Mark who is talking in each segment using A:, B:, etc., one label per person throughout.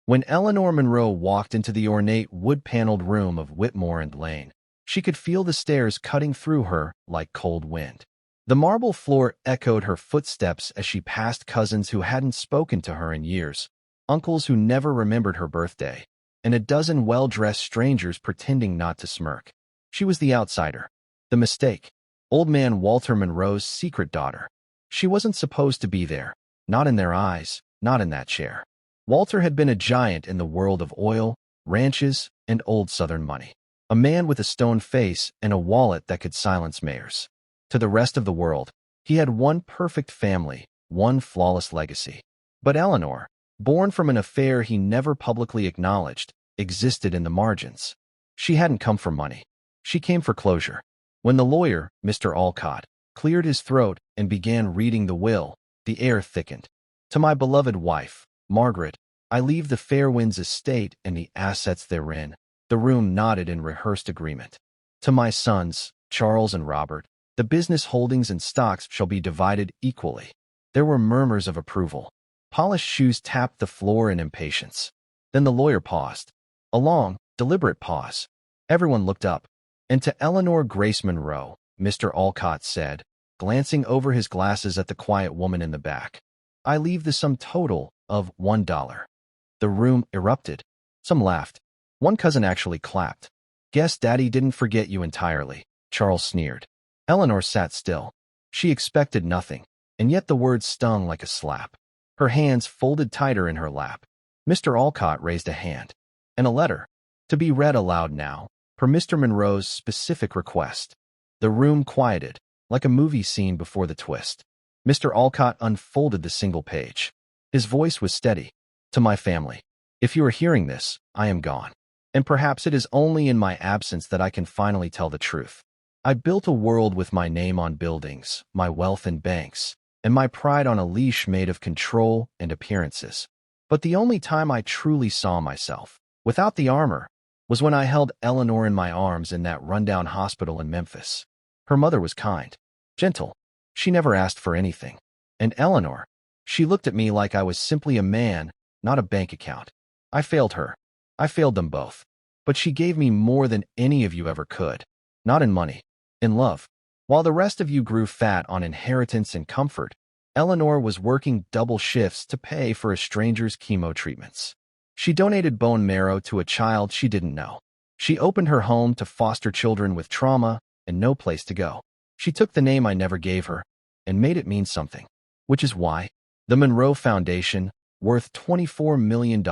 A: When Eleanor Monroe walked into the ornate wood-paneled room of Whitmore and Lane, she could feel the stairs cutting through her like cold wind. The marble floor echoed her footsteps as she passed cousins who hadn't spoken to her in years, uncles who never remembered her birthday, and a dozen well-dressed strangers pretending not to smirk. She was the outsider, the mistake, old man Walter Monroe's secret daughter. She wasn't supposed to be there, not in their eyes, not in that chair. Walter had been a giant in the world of oil, ranches, and old Southern money. A man with a stone face and a wallet that could silence mayors. To the rest of the world, he had one perfect family, one flawless legacy. But Eleanor, born from an affair he never publicly acknowledged, existed in the margins. She hadn't come for money. She came for closure. When the lawyer, Mr. Alcott, cleared his throat and began reading the will, the air thickened. To my beloved wife, Margaret, I leave the Fairwinds estate and the assets therein. The room nodded in rehearsed agreement. To my sons, Charles and Robert, the business holdings and stocks shall be divided equally. There were murmurs of approval. Polished shoes tapped the floor in impatience. Then the lawyer paused. A long, deliberate pause. Everyone looked up. And to Eleanor Grace Monroe, Mr. Alcott said, glancing over his glasses at the quiet woman in the back, I leave the sum total of $1. The room erupted. Some laughed. One cousin actually clapped. Guess Daddy didn't forget you entirely, Charles sneered. Eleanor sat still. She expected nothing, and yet the words stung like a slap. Her hands folded tighter in her lap. Mr. Alcott raised a hand. And a letter, to be read aloud now, per Mr. Monroe's specific request. The room quieted, like a movie scene before the twist. Mr. Alcott unfolded the single page. His voice was steady. To my family, if you are hearing this, I am gone. And perhaps it is only in my absence that I can finally tell the truth. I built a world with my name on buildings, my wealth in banks, and my pride on a leash made of control and appearances. But the only time I truly saw myself, without the armor, was when I held Eleanor in my arms in that rundown hospital in Memphis. Her mother was kind, gentle. She never asked for anything. And Eleanor, she looked at me like I was simply a man, not a bank account. I failed her. I failed them both. But she gave me more than any of you ever could. Not in money, in love. While the rest of you grew fat on inheritance and comfort, Eleanor was working double shifts to pay for a stranger's chemo treatments. She donated bone marrow to a child she didn't know. She opened her home to foster children with trauma and no place to go. She took the name I never gave her and made it mean something, which is why the Monroe Foundation, worth $24 million,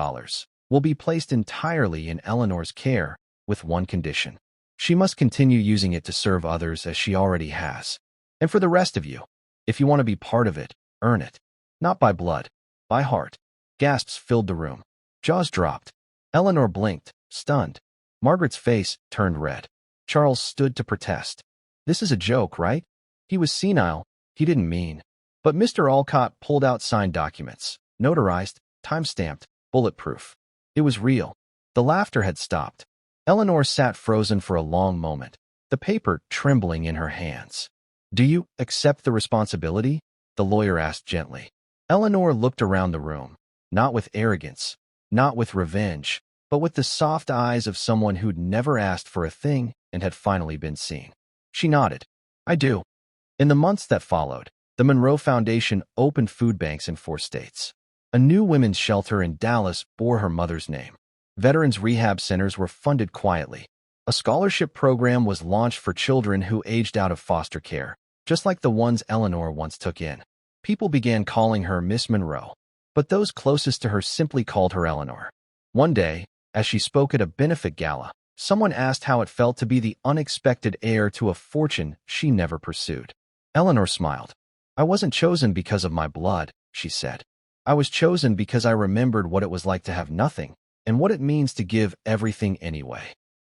A: will be placed entirely in Eleanor's care with one condition. She must continue using it to serve others as she already has. And for the rest of you, if you want to be part of it, earn it. Not by blood, by heart. Gasps filled the room. Jaws dropped. Eleanor blinked, stunned. Margaret's face turned red. Charles stood to protest. This is a joke, right? He was senile. He didn't mean. But Mr. Alcott pulled out signed documents, notarized, time-stamped, bulletproof. It was real. The laughter had stopped. Eleanor sat frozen for a long moment, the paper trembling in her hands. Do you accept the responsibility? The lawyer asked gently. Eleanor looked around the room, not with arrogance, not with revenge, but with the soft eyes of someone who'd never asked for a thing and had finally been seen. She nodded. I do. In the months that followed, the Monroe Foundation opened food banks in 4 states. A new women's shelter in Dallas bore her mother's name. Veterans rehab centers were funded quietly. A scholarship program was launched for children who aged out of foster care, just like the ones Eleanor once took in. People began calling her Miss Monroe, but those closest to her simply called her Eleanor. One day, as she spoke at a benefit gala, someone asked how it felt to be the unexpected heir to a fortune she never pursued. Eleanor smiled. I wasn't chosen because of my blood, she said. I was chosen because I remembered what it was like to have nothing, and what it means to give everything anyway.